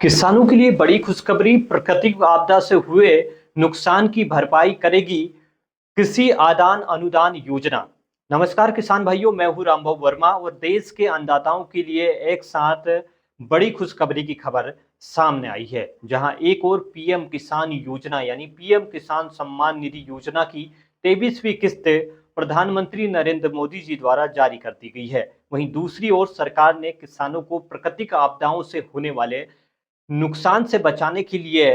किसानों के लिए बड़ी खुशखबरी। प्राकृतिक आपदा से हुए नुकसान की भरपाई करेगी कृषि आदान अनुदान योजना। नमस्कार किसान भाइयों, मैं हूं रामबाबू वर्मा और देश के अन्नदाताओं के लिए एक साथ बड़ी खुशखबरी की खबर सामने आई है। जहां एक और पीएम किसान योजना यानी पीएम किसान सम्मान निधि योजना की 23वीं किस्त प्रधानमंत्री नरेंद्र मोदी जी द्वारा जारी कर दी गई है। वहीं दूसरी ओर सरकार ने किसानों को प्राकृतिक आपदाओं से होने वाले नुकसान से बचाने के लिए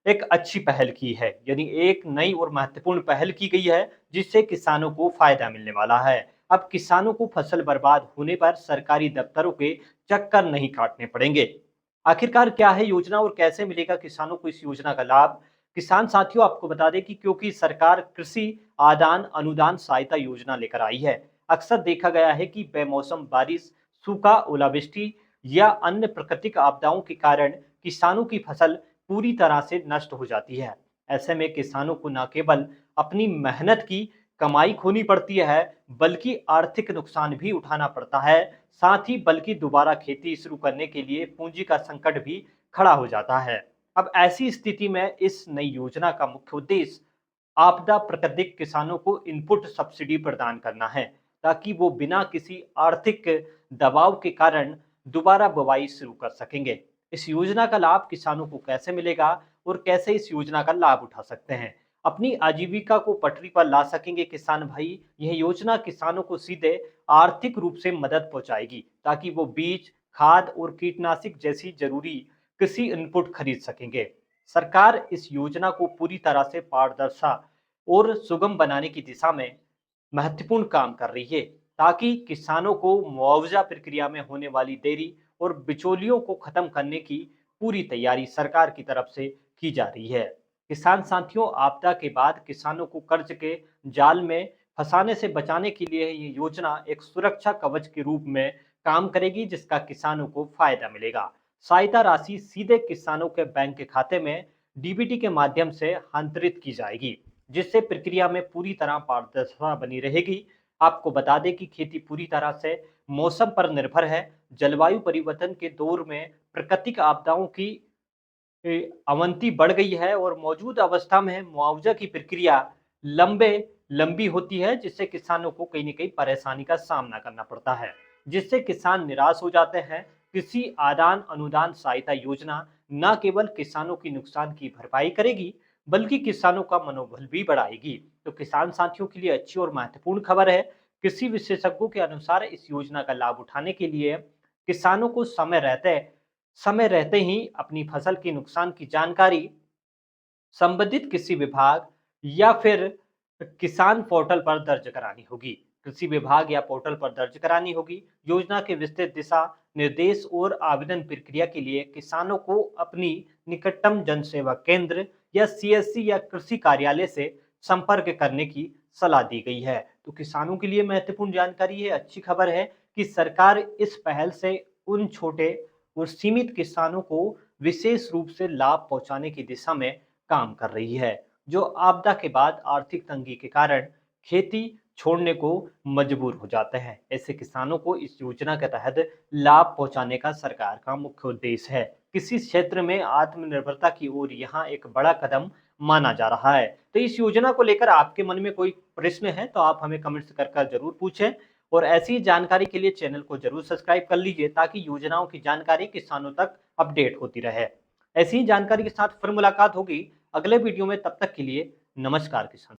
एक अच्छी पहल की है, यानी एक नई और महत्वपूर्ण पहल की गई है जिससे किसानों को फायदा मिलने वाला है। अब किसानों को फसल बर्बाद होने पर सरकारी दफ्तरों के चक्कर नहीं काटने पड़ेंगे। आखिरकार क्या है योजना और कैसे मिलेगा किसानों को इस योजना का लाभ? किसान साथियों, आपको बता दें कि क्योंकि सरकार कृषि आदान अनुदान सहायता योजना लेकर आई है। अक्सर देखा गया है कि बेमौसम बारिश, सूखा, ओलावृष्टि या अन्य प्राकृतिक आपदाओं के कारण किसानों की फसल पूरी तरह से नष्ट हो जाती है। ऐसे में किसानों को न केवल अपनी मेहनत की कमाई खोनी पड़ती है, बल्कि आर्थिक नुकसान भी उठाना पड़ता है। साथ ही बल्कि दोबारा खेती शुरू करने के लिए पूंजी का संकट भी खड़ा हो जाता है। अब ऐसी स्थिति में इस नई योजना का मुख्य उद्देश्य आपदा प्राकृतिक किसानों को इनपुट सब्सिडी प्रदान करना है, ताकि वो बिना किसी आर्थिक दबाव के कारण दोबारा बुवाई शुरू कर सकेंगे। इस योजना का लाभ किसानों को कैसे मिलेगा और कैसे इस योजना का लाभ उठा सकते हैं, अपनी आजीविका को पटरी पर ला सकेंगे किसान भाई? यह योजना किसानों को सीधे आर्थिक रूप से मदद पहुंचाएगी, ताकि वो बीज, खाद और कीटनाशक जैसी जरूरी कृषि इनपुट खरीद सकेंगे। सरकार इस योजना को पूरी तरह से पारदर्शी और सुगम बनाने की दिशा में महत्वपूर्ण काम कर रही है, ताकि किसानों को मुआवजा प्रक्रिया में होने वाली देरी और बिचौलियों को खत्म करने की पूरी तैयारी सरकार की तरफ से की जा रही है। किसान साथियों, आपदा के बाद किसानों को कर्ज के जाल में फंसाने से बचाने के लिए ये योजना एक सुरक्षा कवच के रूप में काम करेगी, जिसका किसानों को फायदा मिलेगा। सहायता राशि सीधे किसानों के बैंक के खाते में डीबीटी के माध्यम से हस्तांतरित की जाएगी, जिससे प्रक्रिया में पूरी तरह पारदर्शिता बनी रहेगी। आपको बता दें कि खेती पूरी तरह से मौसम पर निर्भर है। जलवायु परिवर्तन के दौर में प्राकृतिक आपदाओं की अवनति बढ़ गई है और मौजूदा अवस्था में मुआवजा की प्रक्रिया लंबी होती है, जिससे किसानों को कहीं न कहीं परेशानी का सामना करना पड़ता है, जिससे किसान निराश हो जाते हैं। कृषि आदान अनुदान सहायता योजना न केवल किसानों की नुकसान की भरपाई करेगी, बल्कि किसानों का मनोबल भी बढ़ाएगी। तो किसान साथियों के लिए अच्छी और महत्वपूर्ण खबर है। कृषि विशेषज्ञों के अनुसार इस योजना का लाभ उठाने के लिए किसानों को समय रहते ही अपनी फसल के नुकसान की जानकारी संबंधित कृषि विभाग या फिर किसान पोर्टल पर दर्ज करानी होगी। कृषि विभाग या पोर्टल पर दर्ज करानी होगी। योजना के विस्तृत दिशा निर्देश और आवेदन प्रक्रिया के लिए किसानों को अपनी निकटतम जन सेवा केंद्र या सीएससी या कृषि कार्यालय से संपर्क करने की सलाह दी गई है। तो किसानों के लिए महत्वपूर्ण जानकारी है, अच्छी खबर है कि सरकार इस पहल से उन छोटे और सीमित किसानों को विशेष रूप से लाभ पहुंचाने की दिशा में काम कर रही है, जो आपदा के बाद आर्थिक तंगी के कारण खेती छोड़ने को मजबूर हो जाते हैं। ऐसे किसानों को इस योजना के तहत लाभ पहुंचाने का सरकार का मुख्य उद्देश्य है। किसी क्षेत्र में आत्मनिर्भरता की ओर यहाँ एक बड़ा कदम माना जा रहा है। तो इस योजना को लेकर आपके मन में कोई प्रश्न है तो आप हमें कमेंट्स कर जरूर पूछें, और ऐसी जानकारी के लिए चैनल को जरूर सब्सक्राइब कर लीजिए, ताकि योजनाओं की जानकारी किसानों तक अपडेट होती रहे। ऐसी ही जानकारी के साथ फिर मुलाकात होगी अगले वीडियो में। तब तक के लिए नमस्कार किसान।